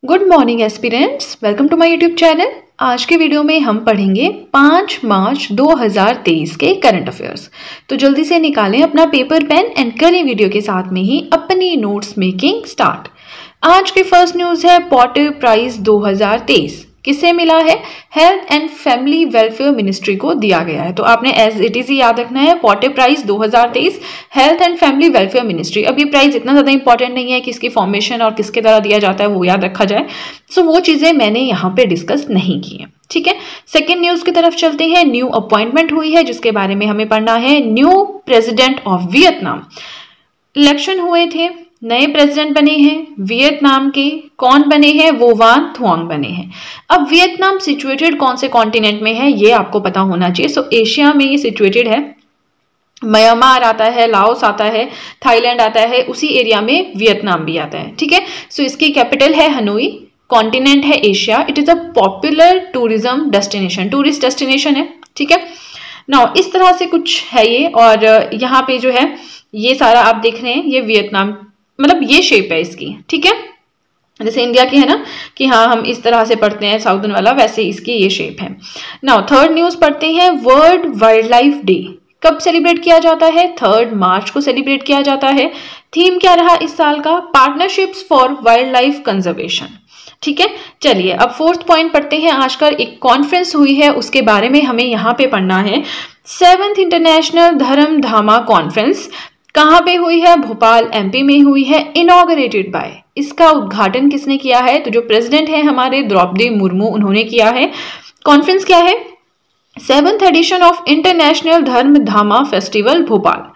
Good morning aspirants, welcome to my YouTube channel. आज के video में हम पढ़ेंगे 5 मार्च 2023 के करंट अफेयर्स। तो जल्दी से निकालें अपना पेपर पेन एंड करें वीडियो के साथ में ही अपनी नोट्स मेकिंग स्टार्ट। आज की फर्स्ट न्यूज़ है पॉटर प्राइज 2023 किसे मिला है? Health and family welfare ministry को दिया गया है। तो आपने एज इट इज याद रखना है, potter prize 2023 health and family welfare ministry. अब ये प्राइज इतना ज्यादा इंपॉर्टेंट नहीं है कि इसकी फॉर्मेशन और किसके द्वारा दिया जाता है वो याद रखा जाए, सो वो चीजें मैंने यहाँ पे डिस्कस नहीं की है। ठीक है, सेकेंड न्यूज की तरफ चलते हैं। न्यू अपॉइंटमेंट हुई है जिसके बारे में हमें पढ़ना है। New president of Vietnam, election हुए थे, नए प्रेसिडेंट बने हैं वियतनाम के। कौन बने हैं? वो वान थुआंग बने हैं। अब वियतनाम सिचुएटेड कौन से कॉन्टिनेंट में है ये आपको पता होना चाहिए। सो एशिया में ये सिचुएटेड है। म्यांमार आता है, लाओस आता है, थाईलैंड आता है, उसी एरिया में वियतनाम भी आता है। ठीक है, सो इसकी कैपिटल है हनोई, कॉन्टिनेंट है Asia. It is a popular tourism destination, tourist destination है। ठीक है, नाउ इस तरह से कुछ है ये। और यहाँ पे जो है ये सारा आप देख रहे हैं, ये वियतनाम मतलब ये शेप है इसकी। ठीक है, जैसे इंडिया की है ना कि हाँ हम इस तरह से पढ़ते हैं साउदर्न वाला, वैसे इसकी ये शेप है। नाउ थर्ड न्यूज पढ़ते हैं। वर्ल्ड वाइल्ड लाइफ डे कब सेलिब्रेट किया जाता है? 3 मार्च को सेलिब्रेट किया जाता है। थीम क्या रहा इस साल का? Partnerships for wild life conservation. ठीक है, चलिए अब फोर्थ पॉइंट पढ़ते हैं। आजकल एक कॉन्फ्रेंस हुई है, उसके बारे में हमें यहाँ पे पढ़ना है। 7th इंटरनेशनल धर्म धामा कॉन्फ्रेंस कहाँ पे हुई है? भोपाल एमपी में हुई है। इनॉग्रेटेड बाय, इसका उद्घाटन किसने किया है? तो जो प्रेसिडेंट है हमारे द्रौपदी मुर्मू, उन्होंने किया है। कॉन्फ्रेंस क्या है? 7th एडिशन ऑफ इंटरनेशनल धर्म धामा फेस्टिवल भोपाल।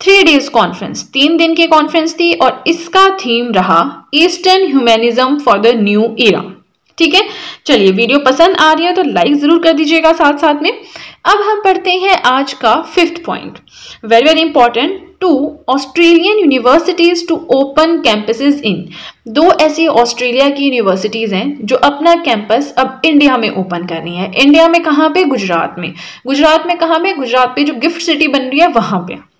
3 डेज कॉन्फ्रेंस, 3 दिन की कॉन्फ्रेंस थी और इसका थीम रहा eastern humanism for the new era. ठीक है, चलिए वीडियो पसंद आ रही है तो लाइक जरूर कर दीजिएगा साथ साथ में। अब हम पढ़ते हैं आज का 5th point, very very important. 2 Australian universities to open campuses in. 2 ऐसी ऑस्ट्रेलिया की यूनिवर्सिटीज हैं जो अपना कैंपस अब इंडिया में ओपन कर रही हैं। इंडिया में कहाँ पे? गुजरात में। गुजरात में कहाँ पे? गुजरात पे जो गिफ्ट सिटी बन रही है वहां पे।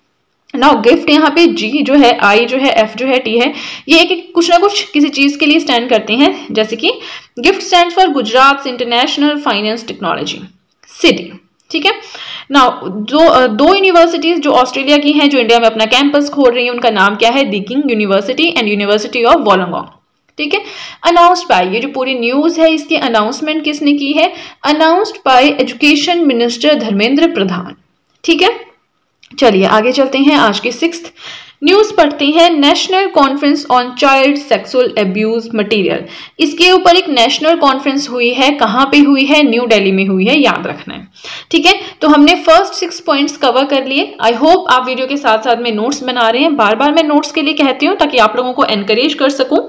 नाउ गिफ्ट यहाँ पे जी जो है, आई जो है, एफ जो है, टी है, ये एक कुछ ना कुछ किसी चीज के लिए स्टैंड करते हैं। जैसे कि gift stand for Gujarat international finance technology city. ठीक है, नाउ दो यूनिवर्सिटीज जो ऑस्ट्रेलिया की हैं जो इंडिया में अपना कैंपस खोल रही हैं, उनका नाम क्या है? Deakin university and university of Wollongong. ठीक है, अनाउंस्ड बाय, ये जो पूरी न्यूज है इसकी अनाउंसमेंट किसने की है? Announced by education minister Dharmendra Pradhan. ठीक है, चलिए आगे चलते हैं। आज की 6th न्यूज पढ़ते हैं। National conference on child sexual abuse material, इसके ऊपर एक नेशनल कॉन्फ्रेंस हुई है। कहाँ पे हुई है? न्यू दिल्ली में हुई है, याद रखना है। ठीक है, तो हमने फर्स्ट 6 पॉइंट्स कवर कर लिए। आई होप आप वीडियो के साथ साथ में नोट्स बना रहे हैं। बार बार मैं नोट्स के लिए कहती हूँ ताकि आप लोगों को एनकरेज कर सकूं,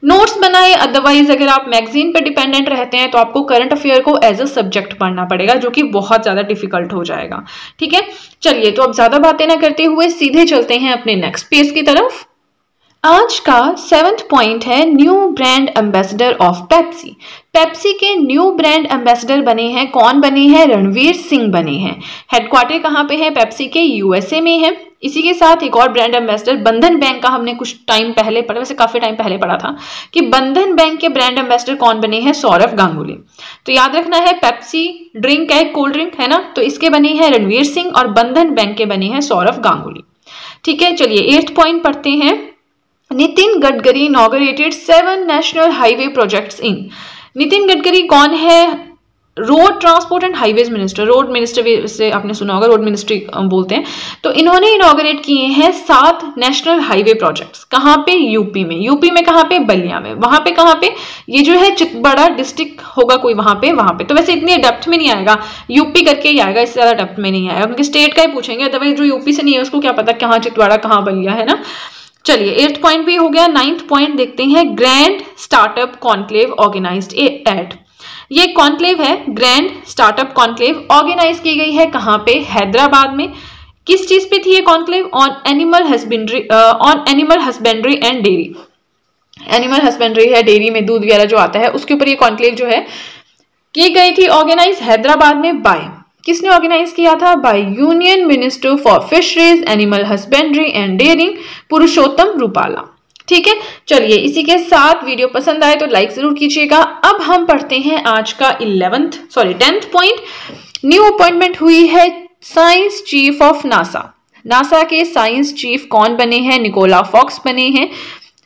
नोट्स बनाए। अदरवाइज अगर आप मैगजीन पर डिपेंडेंट रहते हैं तो आपको करंट अफेयर को एज अ सब्जेक्ट पढ़ना पड़ेगा, जो कि बहुत ज्यादा डिफिकल्ट हो जाएगा। ठीक है, चलिए तो अब ज्यादा बातें ना करते हुए सीधे चलते हैं अपने नेक्स्ट पेज की तरफ। आज का 7th पॉइंट है new brand ambassador of Pepsi. Pepsi के न्यू ब्रांड एम्बेसडर बने हैं। कौन बने हैं? रणवीर सिंह बने हैं। हेडक्वार्टर कहाँ पे है? पेप्सी के यूएसए में है। इसी के साथ एक और ब्रांड एम्बेसडर बंधन बैंक का हमने कुछ टाइम पहले पढ़ा, वैसे काफी टाइम पहले पढ़ा था कि बंधन बैंक के ब्रांड एम्बेसडर कौन बने हैं? सौरभ गांगुली। तो याद रखना है, पेप्सी ड्रिंक है, कोल्ड ड्रिंक है ना, तो इसके बने हैं रणवीर सिंह और बंधन बैंक के बने हैं सौरभ गांगुली। ठीक है, चलिए 8th पॉइंट पढ़ते हैं। Nitin Gadkari inaugurated 7 national highway projects in. Nitin Gadkari कौन है? Road transport and highways minister, road minister से आपने सुना होगा, रोड मिनिस्ट्री बोलते हैं। तो इन्होंने इनॉग्रेट किए हैं 7 नेशनल हाईवे प्रोजेक्ट्स। कहाँ पे? यूपी में। यूपी में कहाँ पे? बलिया में। वहां पे कहाँ पे? ये जो है चितबड़ा डिस्ट्रिक्ट होगा कोई, वहां पे। तो वैसे इतनी डेप्थ में नहीं आएगा, यूपी करके ही आएगा, इससे ज्यादा डेप्थ में नहीं आएगा क्योंकि स्टेट का ही पूछेंगे। अदरवाइज जो यूपी से नहीं है उसको क्या पता कहाँ चितवाड़ा कहाँ बलिया है ना। चलिए 8th पॉइंट भी हो गया। 9th पॉइंट देखते हैं। Grand startup conclave organised at. ये कॉन्क्लेव है, ग्रैंड स्टार्टअप कॉन्क्लेव, ऑर्गेनाइज की गई है कहाँ पे? हैदराबाद में। किस चीज पे थी ये conclave? On animal husbandry and dairy. Animal husbandry है, डेयरी में दूध वगैरह जो आता है उसके ऊपर ये कॉन्क्लेव जो है की गई थी, ऑर्गेनाइज हैदराबाद में। बाय किसने ऑर्गेनाइज किया था? By union minister for fisheries, animal husbandry and dairying, Parshottam Rupala. ठीक है, चलिए इसी के साथ वीडियो पसंद आए तो लाइक जरूर कीजिएगा। अब हम पढ़ते हैं आज का 10th पॉइंट। न्यू अपॉइंटमेंट हुई है science chief of NASA. NASA के साइंस चीफ कौन बने हैं? निकोला फॉक्स बने हैं।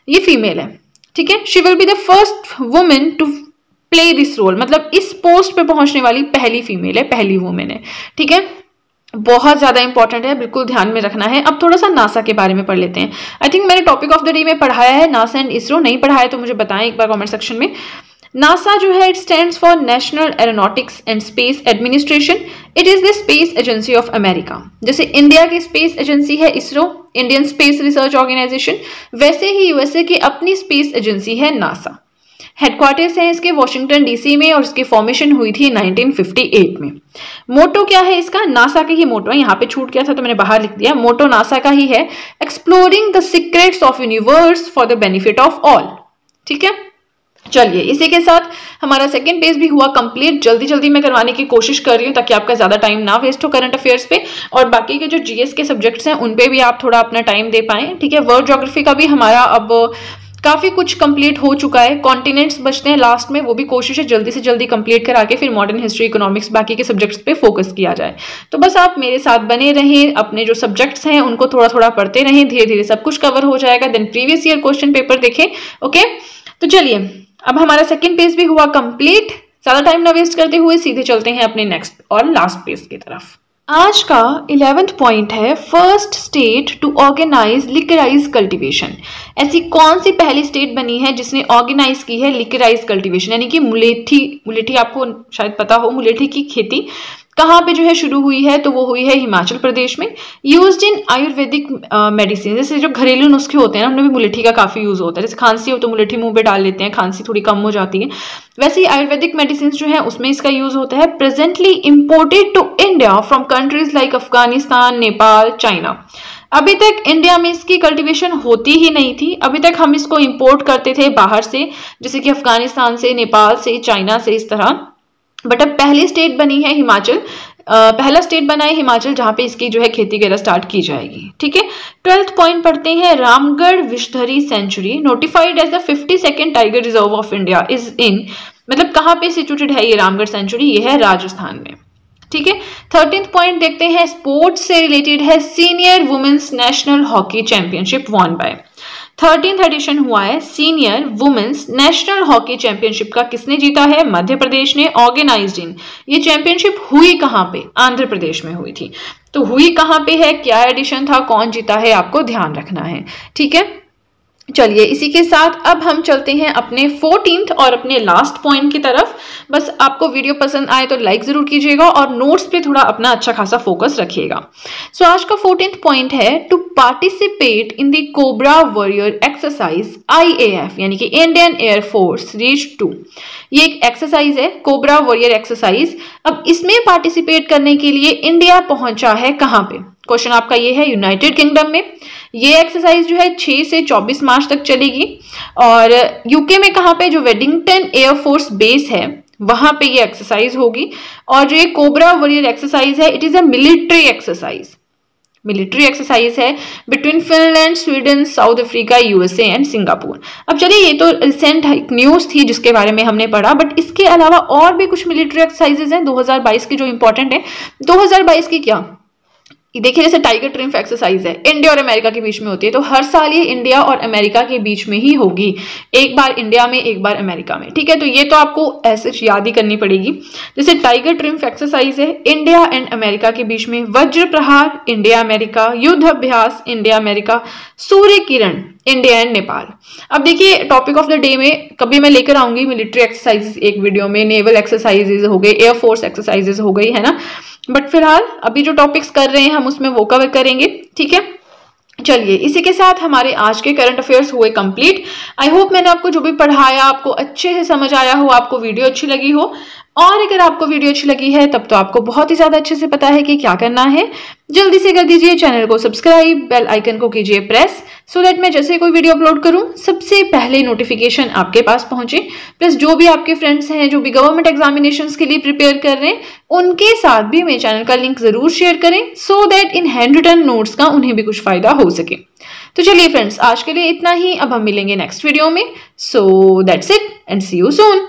ये फीमेल है, ठीक है। She will be the first women to play this role, मतलब इस पोस्ट पे पहुंचने वाली पहली फीमेल है, पहली वुमेन है, ठीक है। बहुत ज्यादा इंपॉर्टेंट है, बिल्कुल ध्यान में रखना है। अब थोड़ा सा नासा के बारे में पढ़ लेते हैं। आई थिंक मैंने टॉपिक ऑफ द डे में पढ़ाया है नासा एंड इसरो, नहीं पढ़ाया तो मुझे बताएं एक बार कमेंट सेक्शन में। नासा जो है, it stands for national aeronautics and space administration. It is the space agency of America. जैसे इंडिया की स्पेस एजेंसी है ISRO, Indian space research organisation, वैसे ही यूएसए की अपनी स्पेस एजेंसी है नासा। हेडक्वार्टर्स है इसके वॉशिंगटन डीसी में और इसकी फॉर्मेशन हुई थी 1958 में। मोटो क्या है इसका? नासा का ही मोटो है, यहाँ पे छूट गया था तो मैंने बाहर लिख दिया। मोटो नासा का ही है, exploring the secrets of universe for the benefit of all, ठीक है। चलिए इसी के साथ हमारा सेकंड पेज भी हुआ कंप्लीट। जल्दी जल्दी मैं करवाने की कोशिश कर रही हूँ ताकि आपका ज्यादा टाइम ना वेस्ट हो करंट अफेयर्स पे, और बाकी के जो जीएस के सब्जेक्ट्स हैं उन पे भी आप थोड़ा अपना टाइम दे पाएं, ठीक है। वर्ल्ड ज्योग्राफी का भी हमारा अब काफी कुछ कंप्लीट हो चुका है। कॉन्टिनेंट्स बचते हैं लास्ट में, वो भी कोशिश है जल्दी से जल्दी कंप्लीट करा के फिर मॉडर्न हिस्ट्री, इकोनॉमिक्स, बाकी के सब्जेक्ट्स पे फोकस किया जाए। तो बस आप मेरे साथ बने रहें, अपने जो सब्जेक्ट्स हैं उनको थोड़ा थोड़ा पढ़ते रहें, धीरे धीरे सब कुछ कवर हो जाएगा। Then previous year question paper देखें, ओके। तो चलिए अब हमारा सेकंड पेज भी हुआ कंप्लीट। ज्यादा टाइम ना वेस्ट करते हुए सीधे चलते हैं अपने नेक्स्ट और लास्ट पेज की तरफ। आज का 11th पॉइंट है first state to organise liquorice cultivation. ऐसी कौन सी पहली स्टेट बनी है जिसने ऑर्गेनाइज की है लिकराइज कल्टीवेशन, यानी कि मुलेठी आपको शायद पता हो, मुलेठी की खेती कहाँ पे जो है शुरू हुई है? तो वो हुई है हिमाचल प्रदेश में। यूज्ड इन आयुर्वेदिक मेडिसिन, जैसे जो घरेलू नुस्खे होते हैं ना, उनमें भी मुलेठी का काफी यूज होता है। जैसे खांसी हो तो मुलेठी मुंह पे डाल लेते हैं, खांसी थोड़ी कम हो जाती है। वैसे ही आयुर्वेदिक मेडिसिन जो है उसमें इसका यूज होता है। Presently imported to India from countries like Afghanistan, Nepal, China. अभी तक इंडिया में इसकी कल्टीवेशन होती ही नहीं थी, अभी तक हम इसको इंपोर्ट करते थे बाहर से, जैसे कि अफगानिस्तान से, नेपाल से, चाइना से, इस तरह। बट अब पहली स्टेट बनी है हिमाचल, पहला स्टेट बना है हिमाचल जहां पे इसकी जो है खेती वगैरह स्टार्ट की जाएगी, ठीक है। 12th पॉइंट पढ़ते हैं। Ramgarh Vishdhari sanctuary notified as the 52nd tiger reserve of India is in, मतलब कहां पे सिचुएटेड है ये रामगढ़ सेंचुरी? ये है राजस्थान में, ठीक है। 13th पॉइंट देखते हैं, स्पोर्ट्स से रिलेटेड है। Senior women's national hockey championship won by, 13th edition हुआ है senior women's national hockey championship का। किसने जीता है? मध्य प्रदेश ने। ऑर्गेनाइज्ड इन, ये चैंपियनशिप हुई कहां पे? आंध्र प्रदेश में हुई थी। तो हुई कहां पे है, क्या एडिशन था, कौन जीता है, आपको ध्यान रखना है, ठीक है। चलिए इसी के साथ अब हम चलते हैं अपने 14th और अपने लास्ट पॉइंट की तरफ। बस आपको वीडियो पसंद आए तो लाइक जरूर कीजिएगा और नोट्स पे थोड़ा अपना अच्छा खासा फोकस रखिएगा। सो आज का 14th पॉइंट है to participate in the cobra warrior exercise IAF, यानी कि इंडियन एयर फोर्स रीच 2। ये एक एक्सरसाइज है, कोबरा वॉरियर एक्सरसाइज। अब इसमें पार्टिसिपेट करने के लिए इंडिया पहुंचा है कहां पे? क्वेश्चन आपका ये है, यूनाइटेड किंगडम में। ये एक्सरसाइज जो है 6 से 24 मार्च तक चलेगी। और यूके में कहां पे? जो वेडिंगटन एयरफोर्स बेस है वहां पे ये एक्सरसाइज होगी। और जो ये कोबरा वॉरियर एक्सरसाइज है, it is a military exercise. Military exercise है between Finland, Sweden, South Africa, USA and Singapore. अब चलिए, ये तो रिसेंट न्यूज थी जिसके बारे में हमने पढ़ा, बट इसके अलावा और भी कुछ मिलिट्री एक्सरसाइजेज हैं 2022 की जो इंपॉर्टेंट है। 2022 की क्या देखिए, जैसे टाइगर ट्रिम्फ एक्सरसाइज है, इंडिया और अमेरिका के बीच में होती है, तो हर साल ये इंडिया और अमेरिका के बीच में ही होगी, एक बार इंडिया में एक बार अमेरिका में, ठीक है। तो ये तो आपको ऐसे याद ही करनी पड़ेगी। जैसे टाइगर ट्रिम्फ एक्सरसाइज है इंडिया एंड अमेरिका के बीच में, वज्र प्रहार इंडिया अमेरिका, युद्ध अभ्यास India America, Surya Kiran India and Nepal. अब देखिए, टॉपिक ऑफ द डे में कभी मैं लेकर आऊंगी मिलिट्री एक्सरसाइजेस एक वीडियो में, नेवल एक्सरसाइजेज हो गए, एयरफोर्स एक्सरसाइजेस हो गई, है ना। बट फिलहाल अभी जो टॉपिक्स कर रहे हैं हम उसमें वो कवर करेंगे, ठीक है। चलिए इसी के साथ हमारे आज के करंट अफेयर्स हुए कंप्लीट। आई होप मैंने आपको जो भी पढ़ाया आपको अच्छे से समझ आया हो, आपको वीडियो अच्छी लगी हो। और अगर आपको वीडियो अच्छी लगी है तब तो आपको बहुत ही ज्यादा अच्छे से पता है कि क्या करना है। जल्दी से कर दीजिए चैनल को सब्सक्राइब, बेल आइकन को कीजिए प्रेस, सो दैट मैं जैसे कोई वीडियो अपलोड करूं सबसे पहले नोटिफिकेशन आपके पास पहुंचे। प्लस जो भी आपके फ्रेंड्स हैं जो भी गवर्नमेंट एग्जामिनेशंस के लिए प्रिपेयर कर रहे हैं, उनके साथ भी मेरे चैनल का लिंक जरूर शेयर करें, so that in handwritten notes का उन्हें भी कुछ फायदा हो सके। तो चलिए फ्रेंड्स, आज के लिए इतना ही। अब हम मिलेंगे नेक्स्ट वीडियो में। So that's it and see you soon.